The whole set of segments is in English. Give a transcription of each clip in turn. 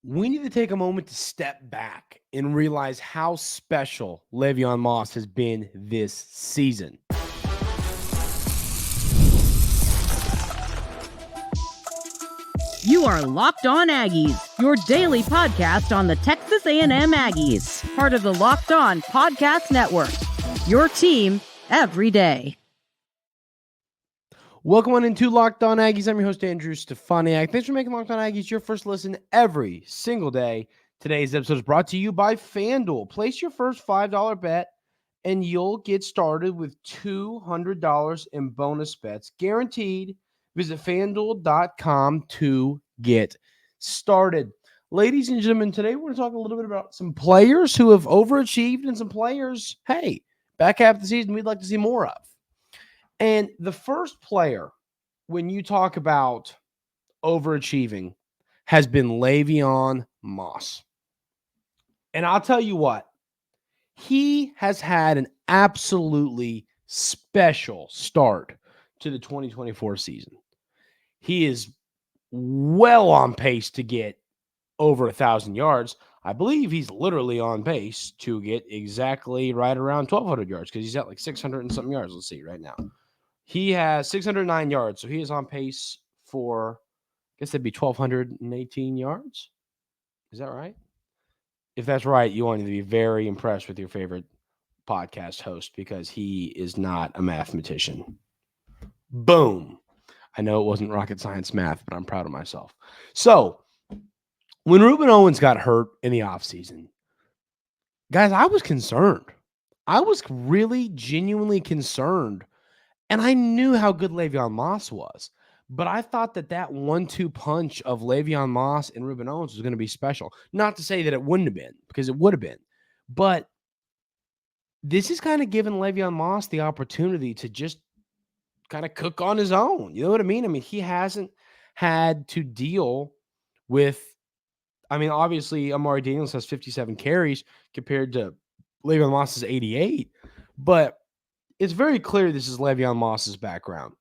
We need to take a moment to step back and realize how special Le'Veon Moss has been this season. You are Locked On Aggies, your daily podcast on the Texas A&M Aggies, part of the Locked On Podcast Network, your team every day. Welcome on into Locked On Aggies. I'm your host, Andrew Stefaniak. Thanks for making Locked On Aggies your first listen every single day. Today's episode is brought to you by FanDuel. Place your first $5 bet, and you'll get started with $200 in bonus bets guaranteed. Visit FanDuel.com to get started. Ladies and gentlemen, today we're going to talk a little bit about some players who have overachieved and some players, hey, back half of the season we'd like to see more of. And the first player, when you talk about overachieving, has been Le'Veon Moss. And I'll tell you what, he has had an absolutely special start to the 2024 season. He is well on pace to get over 1,000 yards. I believe he's literally on pace to get exactly right around 1,200 yards because he's at like 600 and something yards. Let's see right now. He has 609 yards, so he is on pace for, I guess that'd be 1,218 yards. Is that right? If that's right, you want to be very impressed with your favorite podcast host because he is not a mathematician. Boom. I know it wasn't rocket science math, but I'm proud of myself. So, when Rueben Owens got hurt in the offseason, guys, I was concerned. I was really genuinely concerned. And I knew how good Le'Veon Moss was, but I thought that 1-2 punch of Le'Veon Moss and Rueben Owens was going to be special. Not to say that it wouldn't have been, because it would have been. But this is kind of giving Le'Veon Moss the opportunity to just kind of cook on his own. You know what I mean? I mean, he hasn't had to deal with, obviously, Amari Daniels has 57 carries compared to Le'Veon Moss's 88, but it's very clear this is Le'Veon Moss's backfield.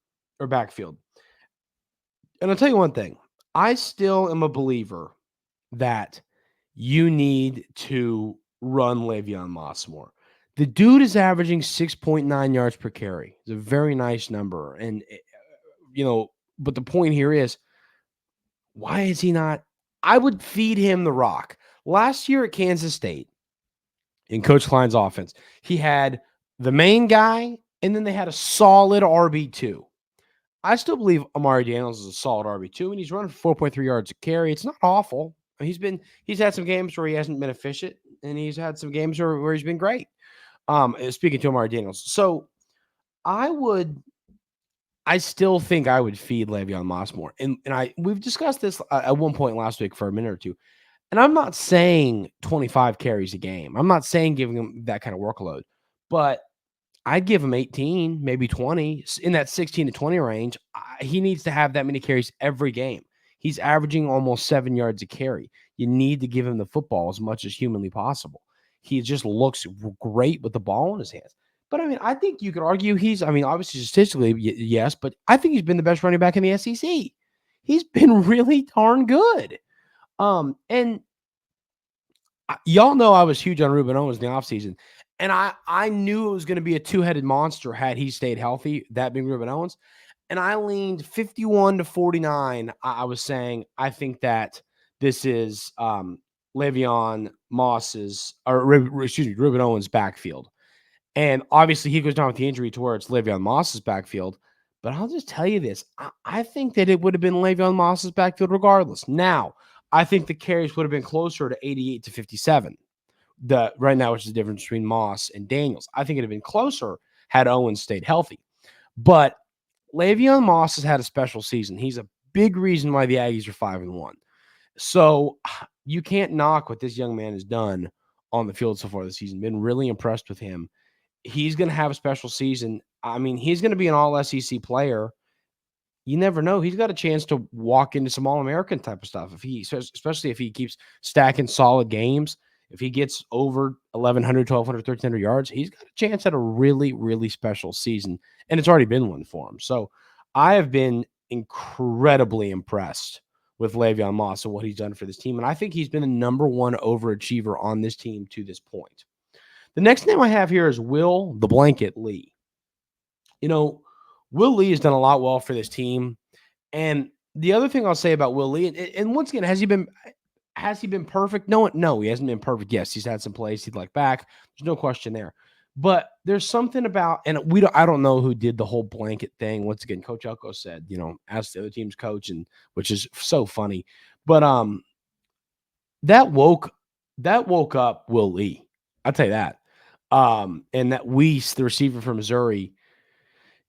And I'll tell you one thing. I still am a believer that you need to run Le'Veon Moss more. The dude is averaging 6.9 yards per carry. It's a very nice number. And, but the point here is, why is he not? I would feed him the rock. Last year at Kansas State, in Coach Klein's offense, he had the main guy, and then they had a solid RB2. I still believe Amari Daniels is a solid RB2, and he's running for 4.3 yards a carry. It's not awful. He's had some games where he hasn't been efficient, and he's had some games where he's been great. Speaking to Amari Daniels. So I still think I would feed Le'Veon Moss more. And we've discussed this at one point last week for a minute or two. And I'm not saying 25 carries a game. I'm not saying giving him that kind of workload. But I'd give him 18, maybe 20, in that 16 to 20 range. He needs to have that many carries every game. He's averaging almost 7 yards a carry. You need to give him the football as much as humanly possible. He just looks great with the ball in his hands. But, I think you could argue obviously statistically, yes, but I think he's been the best running back in the SEC. He's been really darn good. And y'all know I was huge on Rueben Owens in the offseason. And I knew it was going to be a two-headed monster had he stayed healthy, that being Rueben Owens. And I leaned 51-49. I was saying I think that this is Le'Veon Moss's, Rueben Owens' backfield. And obviously he goes down with the injury to where it's Le'Veon Moss's backfield. But I'll just tell you this. I think that it would have been Le'Veon Moss's backfield regardless. Now, I think the carries would have been closer to 88 to 57. Right now, which is the difference between Moss and Daniels. I think it'd have been closer had Owens stayed healthy. But Le'Veon Moss has had a special season. He's a big reason why the Aggies are 5-1. So you can't knock what this young man has done on the field so far this season. Been really impressed with him. He's going to have a special season. He's going to be an all-SEC player. You never know. He's got a chance to walk into some All-American type of stuff, especially if he keeps stacking solid games. If he gets over 1,100, 1,200, 1,300 yards, he's got a chance at a really, really special season. And it's already been one for him. So I have been incredibly impressed with Le'Veon Moss and what he's done for this team. And I think he's been the number one overachiever on this team to this point. The next name I have here is Will the Blanket Lee. Will Lee has done a lot well for this team. And the other thing I'll say about Will Lee, and once again, has he been perfect? No, he hasn't been perfect. Yes, he's had some plays he'd like back. There's no question there. But there's something about, and I don't know who did the whole blanket thing. Once again, Coach Elko said, ask the other team's coach, and which is so funny. But that woke up Will Lee. I'll tell you that. And that Weiss, the receiver from Missouri,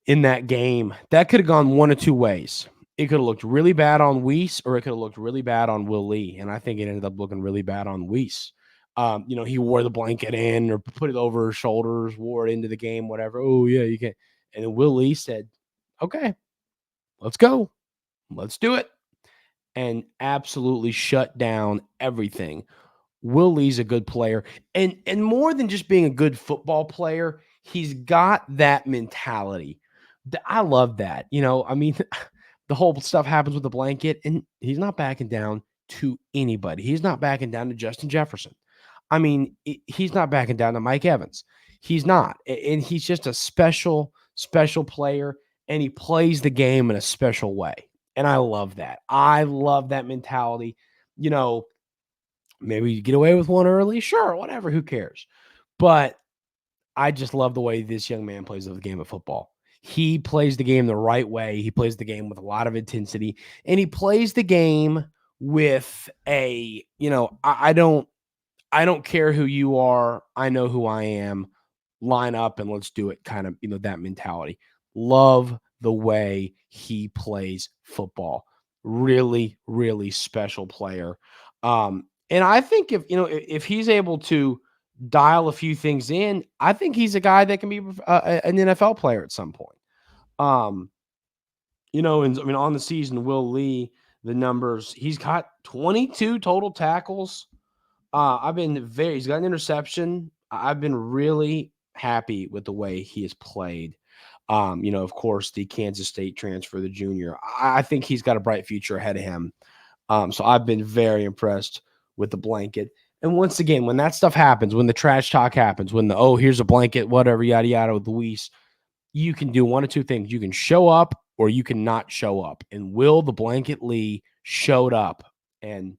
in that game, that could have gone one of two ways. It could have looked really bad on Weiss, or it could have looked really bad on Will Lee. And I think it ended up looking really bad on Weiss. He wore the blanket in or put it over his shoulders, wore it into the game, whatever. Oh, yeah, you can. And then Will Lee said, okay, let's go. Let's do it. And absolutely shut down everything. Will Lee's a good player. And more than just being a good football player, he's got that mentality. I love that. The whole stuff happens with the blanket, and he's not backing down to anybody. He's not backing down to Justin Jefferson. He's not backing down to Mike Evans. He's not. And he's just a special, special player, and he plays the game in a special way. And I love that. I love that mentality. Maybe you get away with one early. Sure, whatever. Who cares? But I just love the way this young man plays the game of football. He plays the game the right way. He plays the game with a lot of intensity, and he plays the game with I don't care who you are. I know who I am. Line up and let's do it. Kind of, that mentality. Love the way he plays football. Really, really special player. And I think if he's able to dial a few things in, I think he's a guy that can be an NFL player at some point. On the season, Will Lee, the numbers, he's got 22 total tackles. He's got an interception. I've been really happy with the way he has played. Of course, the Kansas State transfer, the junior, I think he's got a bright future ahead of him. So I've been very impressed with the blanket. And once again, when that stuff happens, when the trash talk happens, when here's a blanket, whatever, yada, yada, with Luis, you can do one of two things. You can show up or you can not show up. And Will the Blanket Lee showed up. And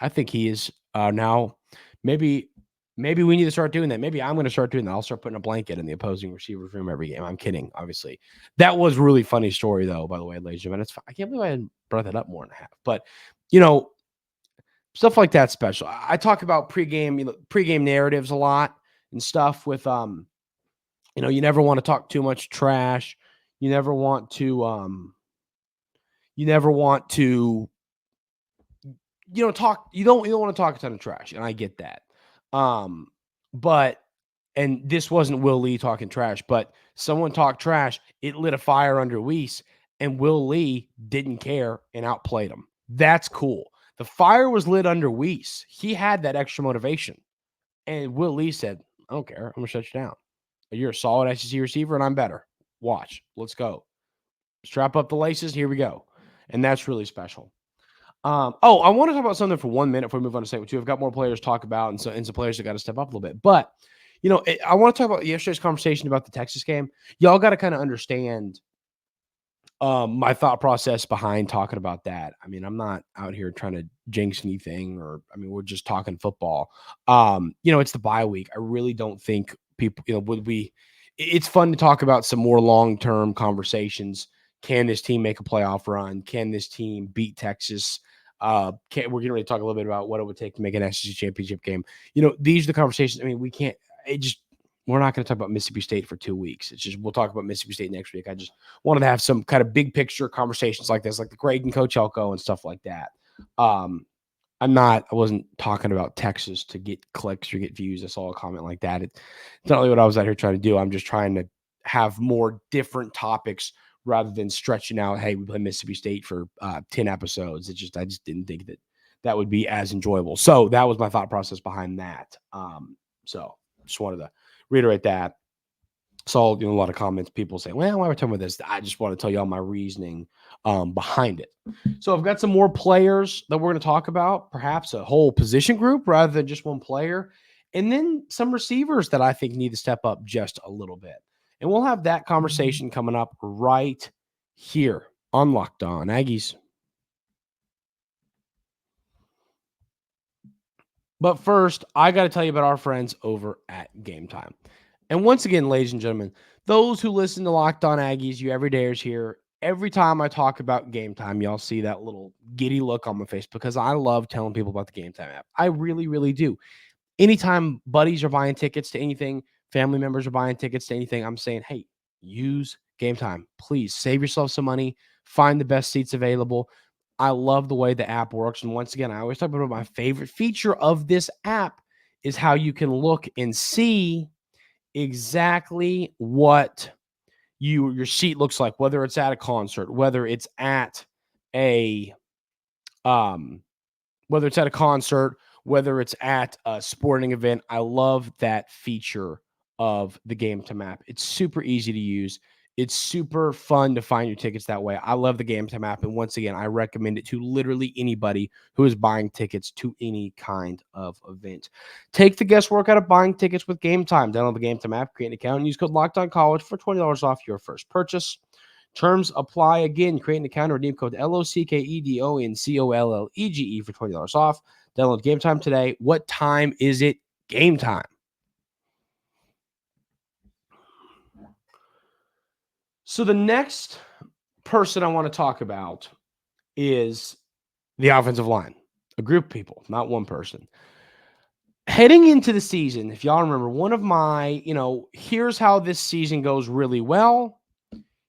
I think he is now maybe we need to start doing that. Maybe I'm going to start doing that. I'll start putting a blanket in the opposing receiver's room every game. I'm kidding, obviously. That was a really funny story, though, by the way, ladies and gentlemen. I can't believe I hadn't brought that up more than a half. But, stuff like that special. I talk about pregame narratives a lot and stuff with, you never want to talk too much trash. You never want to talk. You don't want to talk a ton of trash. And I get that. And this wasn't Will Lee talking trash, but someone talked trash. It lit a fire under Weiss, and Will Lee didn't care and outplayed him. That's cool. The fire was lit under Weiss. He had that extra motivation. And Will Lee said, I don't care. I'm going to shut you down. You're a solid SEC receiver, and I'm better. Watch. Let's go. Strap up the laces. Here we go. And that's really special. I want to talk about something for 1 minute before we move on to segment 2. I've got more players to talk about and some players that got to step up a little bit. But, I want to talk about yesterday's conversation about the Texas game. Y'all got to kind of understand my thought process behind talking about that. I'm not out here trying to jinx anything we're just talking football. It's the bye week. I really don't think people, it's fun to talk about some more long-term conversations. Can this team make a playoff run? Can this team beat Texas? We're getting ready to talk a little bit about what it would take to make an SEC championship game. These are the conversations. We're not going to talk about Mississippi State for 2 weeks. It's just, we'll talk about Mississippi State next week. I just wanted to have some kind of big picture conversations like this, like the Greg and Coach Elko and stuff like that. I wasn't talking about Texas to get clicks or get views. I saw a comment like that. It's not really what I was out here trying to do. I'm just trying to have more different topics rather than stretching out, hey, we play Mississippi State for 10 episodes. I just didn't think that would be as enjoyable. So that was my thought process behind that. So just wanted to reiterate that. saw a lot of comments, people saying, well, why are we talking about this? I just want to tell you all my reasoning behind it. So I've got some more players that we're going to talk about, perhaps a whole position group rather than just one player, and then some receivers that I think need to step up just a little bit. And we'll have that conversation coming up right here on Locked On Aggies. But first, I got to tell you about our friends over at Game Time. And once again, ladies and gentlemen, those who listen to Locked On Aggies, you everydayers here, every time I talk about Game Time, y'all see that little giddy look on my face because I love telling people about the Game Time app. I really, really do. Anytime buddies are buying tickets to anything, family members are buying tickets to anything, I'm saying, hey, use Game Time. Please save yourself some money, find the best seats available. I love the way the app works. And once again, I always talk about my favorite feature of this app is how you can look and see exactly what your seat looks like, whether it's at a concert, whether it's at a sporting event. I love that feature of the Game Time app. It's super easy to use. It's super fun to find your tickets that way. I love the Game Time app. And once again, I recommend it to literally anybody who is buying tickets to any kind of event. Take the guesswork out of buying tickets with Game Time. Download the Game Time app, create an account, and use code LOCKEDONCollege for $20 off your first purchase. Terms apply. Again, create an account or redeem code LOCKEDONCOLLEGE for $20 off. Download Game Time today. What time is it? Game time. So the next person I want to talk about is the offensive line, a group of people, not one person. Heading into the season, if y'all remember, one of my, here's how this season goes really well.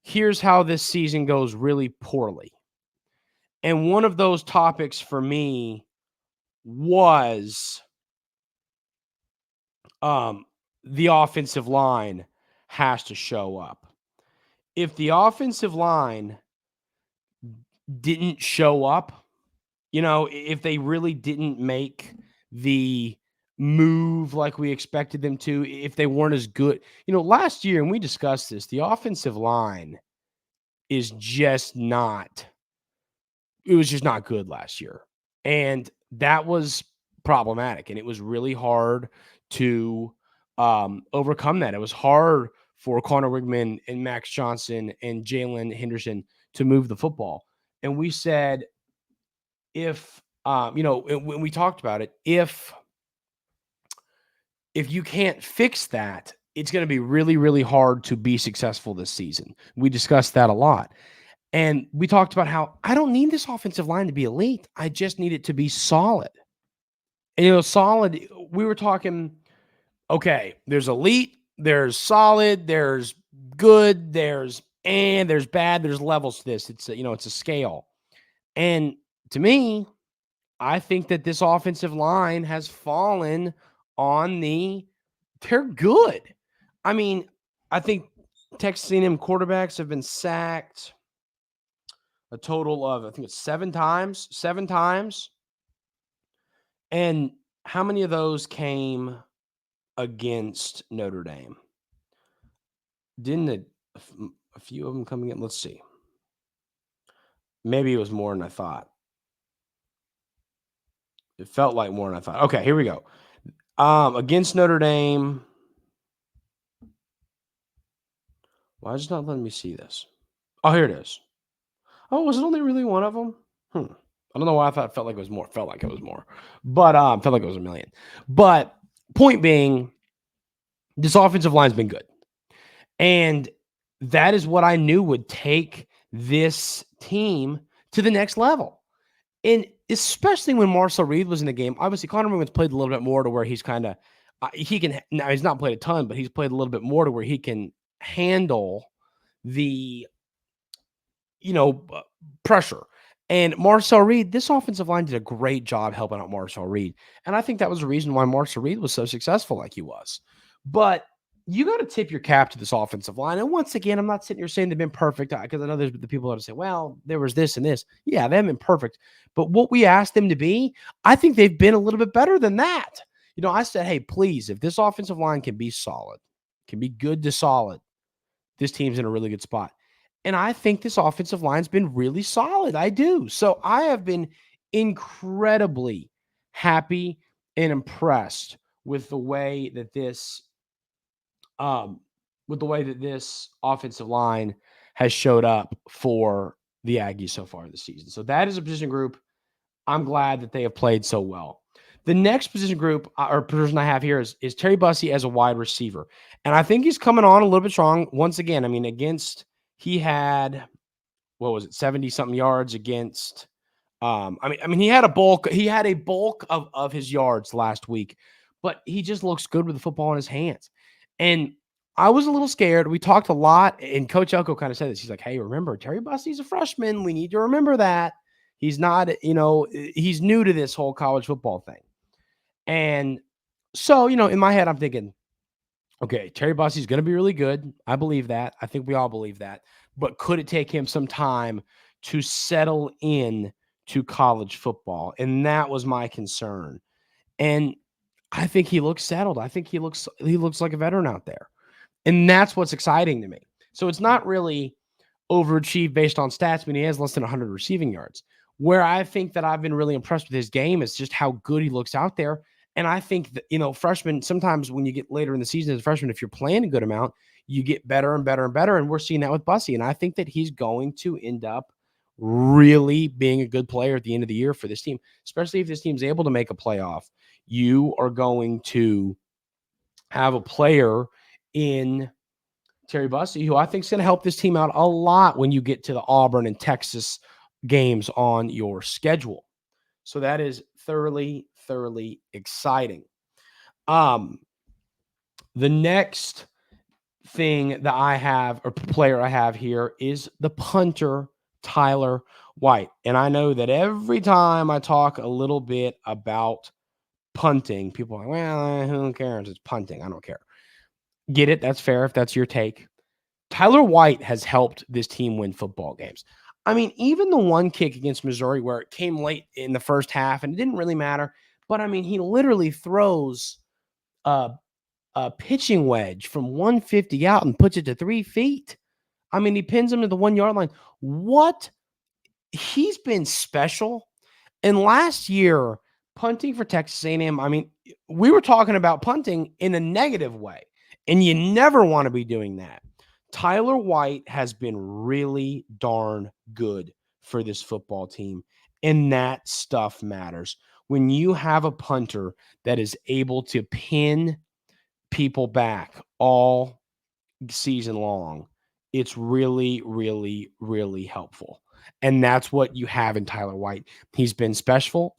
Here's how this season goes really poorly. And one of those topics for me was the offensive line has to show up. If the offensive line didn't show up, if they really didn't make the move like we expected them to, if they weren't as good, last year, and we discussed this, the offensive line is just not, it was just not good last year. And that was problematic. And it was really hard to overcome that. It was hard for Connor Wigman and Max Johnson and Jalen Henderson to move the football. And we said, if, when we talked about it, if you can't fix that, it's going to be really, really hard to be successful this season. We discussed that a lot. And we talked about how I don't need this offensive line to be elite. I just need it to be solid. And, solid, we were talking, okay, there's elite, there's solid, there's good, there's bad, there's levels to this. It's it's a scale. And to me, I think that this offensive line has fallen on they're good. I mean, I think Texas A&M quarterbacks have been sacked a total of, I think it's 7 times. And how many of those came against Notre Dame? Didn't a few of them come again? Let's see. Maybe it was more than I thought. It felt like more than I thought. Okay, here we go. Against Notre Dame. Why is it not letting me see this? Oh, here it is. Oh, was it only really one of them? I don't know why I thought it felt like it was more. Felt like it was more. But felt like it was a million. But point being, this offensive line's been good. And that is what I knew would take this team to the next level. And especially when Marcel Reed was in the game, obviously Connor Wigman's played a little bit more to where he's kind of, now he's not played a ton, but he's played a little bit more to where he can handle the, pressure. And Marcel Reed, this offensive line did a great job helping out Marcel Reed. And I think that was the reason why Marcel Reed was so successful like he was. But you got to tip your cap to this offensive line. And once again, I'm not sitting here saying they've been perfect because I know there's the people that say, well, there was this and this. Yeah, they haven't been perfect. But what we asked them to be, I think they've been a little bit better than that. I said, hey, please, if this offensive line can be solid, can be good to solid, this team's in a really good spot. And I think this offensive line's been really solid. I do. So I have been incredibly happy and impressed with the way that um, this offensive line has showed up for the Aggies so far this season. So that is a position group I'm glad that they have played so well. The next position group or position I have here is Terry Bussey as a wide receiver. And I think he's coming on a little bit strong. Once again, I mean, he had, 70 something yards against, he had a bulk of his yards last week, but he just looks good with the football in his hands. And I was a little scared. We talked a lot, and Coach Elko kind of said this. He's like, hey, remember, Terry Bussey's a freshman. We need to remember that. He's not, he's new to this whole college football thing. And so, in my head, I'm thinking, okay, Terry Bussey's going to be really good. I believe that. I think we all believe that. But could it take him some time to settle in to college football? And that was my concern. And I think he looks settled. I think he looks like a veteran out there. And that's what's exciting to me. So it's not really overachieved based on stats. I mean, he has less than 100 receiving yards. Where I think that I've been really impressed with his game is just how good he looks out there. And I think that, freshmen, sometimes when you get later in the season as a freshman, if you're playing a good amount, you get better and better and better. And we're seeing that with Bussey. And I think that he's going to end up really being a good player at the end of the year for this team, especially if this team's able to make a playoff. You are going to have a player in Terry Bussey, who I think is going to help this team out a lot when you get to the Auburn and Texas games on your schedule. So that is thoroughly, thoroughly exciting. The next thing that I have, or player I have here, is the punter, Tyler White. And I know that every time I talk a little bit about punting, people are like, well, who cares? It's punting. I don't care. Get it? That's fair if that's your take. Tyler White has helped this team win football games. I mean, even the one kick against Missouri where it came late in the first half and it didn't really matter, but I mean, he literally throws a pitching wedge from 150 out and puts it to 3 feet. I mean, he pins him to the 1 yard line. What? He's been special. And last year, punting for Texas A&M, I mean, we were talking about punting in a negative way, and you never want to be doing that. Tyler White has been really darn good for this football team, and that stuff matters. When you have a punter that is able to pin people back all season long, it's really, really, really helpful. And that's what you have in Tyler White. He's been special.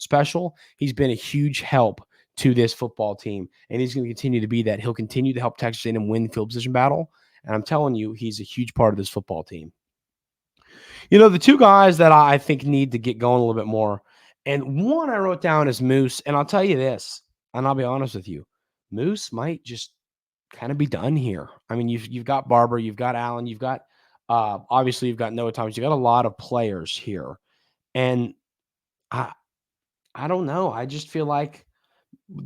He's been a huge help to this football team, and he's going to continue to be that. He'll continue to help Texas A&M win the field position battle. And I'm telling you, he's a huge part of this football team. The two guys that I think need to get going a little bit more, and one I wrote down is Moose. And I'll tell you this, and I'll be honest with you, Moose might just kind of be done here. I mean, you've got Barber, you've got Allen, you've got obviously you've got Noah Thomas, you've got a lot of players here, and I don't know. I just feel like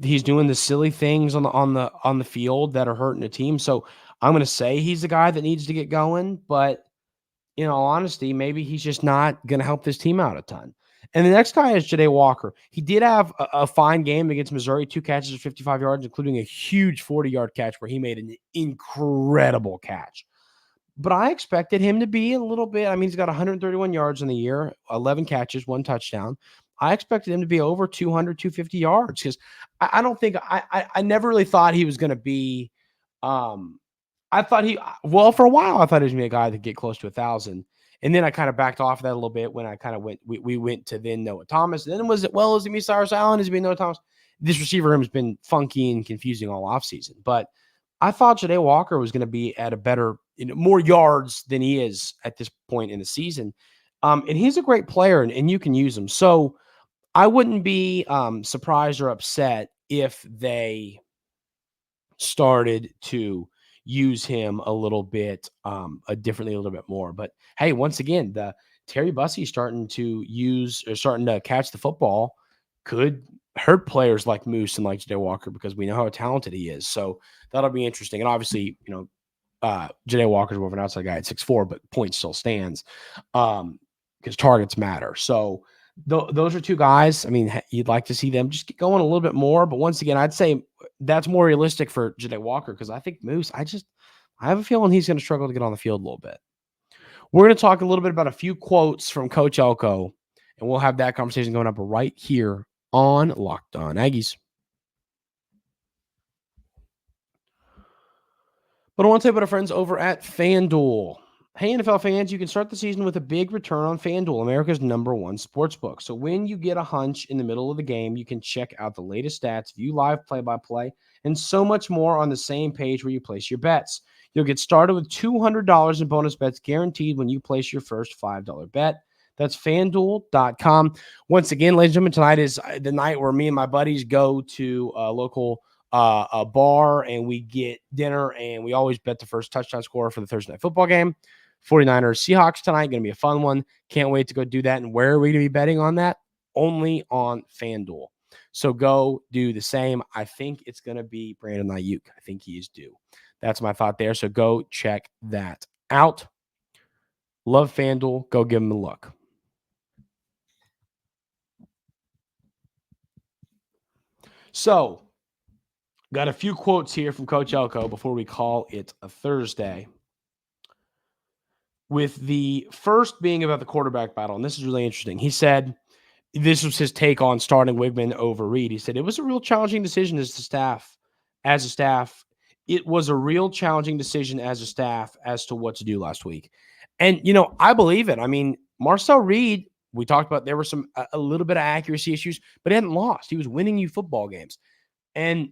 he's doing the silly things on the field that are hurting the team. So I'm going to say he's the guy that needs to get going, but in all honesty, maybe he's just not going to help this team out a ton. And the next guy is Jahdae Walker. He did have a fine game against Missouri, 2 catches of 55 yards, including a huge 40-yard catch where he made an incredible catch. But I expected him to be a little bit, I mean, he's got 131 yards in the year, 11 catches, 1 touchdown. I expected him to be over 200, 250 yards because I don't think I never really thought he was going to be. I thought for a while, I thought he was going to be a guy that get close to 1,000. And then I kind of backed off of that a little bit when I kind of we went to then Noah Thomas. And then is it going to be Cyrus Allen? Is it going to be Noah Thomas? This receiver room has been funky and confusing all offseason. But I thought Jahdae Walker was going to be at a better, more yards than he is at this point in the season. And he's a great player, and you can use him. So I wouldn't be surprised or upset if they started to use him a little bit differently, a little bit more. But hey, once again, the Terry Bussey starting to catch the football could hurt players like Moose and like Jahdae Walker because we know how talented he is. So that'll be interesting. And obviously, Jahdae Walker's more of an outside guy at 6'4", but point still stands because targets matter. So those are two guys. I mean, you'd like to see them just get going a little bit more. But once again, I'd say that's more realistic for Jahdae Walker because I think Moose, I have a feeling he's going to struggle to get on the field a little bit. We're going to talk a little bit about a few quotes from Coach Elko, and we'll have that conversation going up right here on Locked On Aggies. But I want to tell you about our friends over at FanDuel. Hey, NFL fans, you can start the season with a big return on FanDuel, America's #1 sportsbook. So when you get a hunch in the middle of the game, you can check out the latest stats, view live play-by-play, and so much more on the same page where you place your bets. You'll get started with $200 in bonus bets guaranteed when you place your first $5 bet. That's FanDuel.com. Once again, ladies and gentlemen, tonight is the night where me and my buddies go to a local a bar and we get dinner, and we always bet the first touchdown scorer for the Thursday night football game. 49ers Seahawks tonight, going to be a fun one. Can't wait to go do that. And where are we going to be betting on that? Only on FanDuel. So go do the same. I think it's going to be Brandon Ayuk. I think he is due. That's my thought there. So go check that out. Love FanDuel. Go give them a look. So, got a few quotes here from Coach Elko before we call it a Thursday. With the first being about the quarterback battle, and this is really interesting. He said, this was his take on starting Wigman over Reed. He said, it was a real challenging decision as a staff. It was a real challenging decision as a staff as to what to do last week. And, I believe it. I mean, Marcel Reed, we talked about there were a little bit of accuracy issues, but he hadn't lost. He was winning you football games. And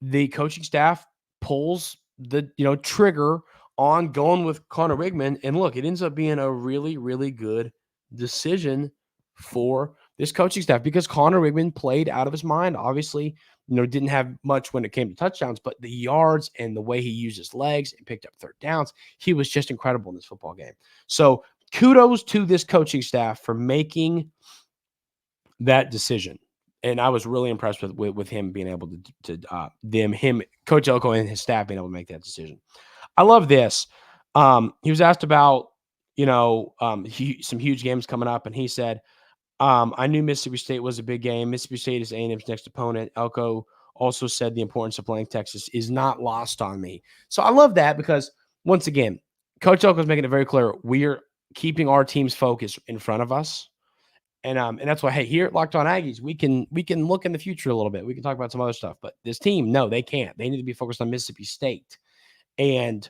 the coaching staff pulls the, trigger on going with Connor Wigman. And look, it ends up being a really, really good decision for this coaching staff because Connor Wigman played out of his mind. Obviously, didn't have much when it came to touchdowns, but the yards and the way he used his legs and picked up third downs, he was just incredible in this football game. So kudos to this coaching staff for making that decision. And I was really impressed with him being able to Coach Elko and his staff being able to make that decision. I love this. He was asked about, some huge games coming up, and he said, I knew Mississippi State was a big game. Mississippi State is A&M's next opponent. Elko also said the importance of playing Texas is not lost on me. So I love that because, once again, Coach Elko is making it very clear we're keeping our team's focus in front of us. And that's why, hey, here at Locked On Aggies, we can look in the future a little bit. We can talk about some other stuff. But this team, no, they can't. They need to be focused on Mississippi State. And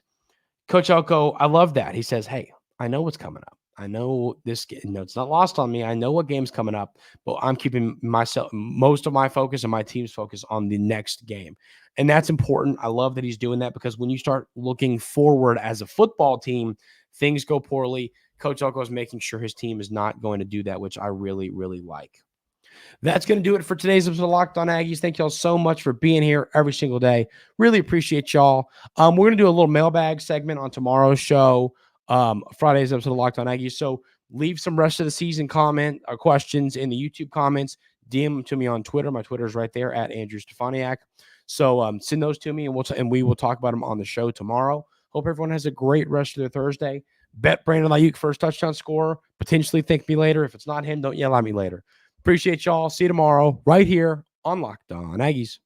Coach Elko, I love that. He says, hey, I know what's coming up. I know this. It's not lost on me. I know what game's coming up, but I'm keeping most of my focus and my team's focus on the next game. And that's important. I love that he's doing that because when you start looking forward as a football team, things go poorly. Coach Elko is making sure his team is not going to do that, which I really, really like. That's going to do it for today's episode of Locked On Aggies. Thank y'all so much for being here every single day. Really appreciate y'all. We're going to do a little mailbag segment on tomorrow's show, Friday's episode of Locked On Aggies. So leave some rest of the season comment or questions in the YouTube comments. DM them to me on Twitter. My Twitter is right there at Andrew Stefaniak. So send those to me, and we will talk about them on the show tomorrow. Hope everyone has a great rest of their Thursday. Bet Brandon Ayuk first touchdown scorer. Potentially thank me later. If it's not him, don't yell at me later. Appreciate y'all. See you tomorrow right here on Locked On Aggies.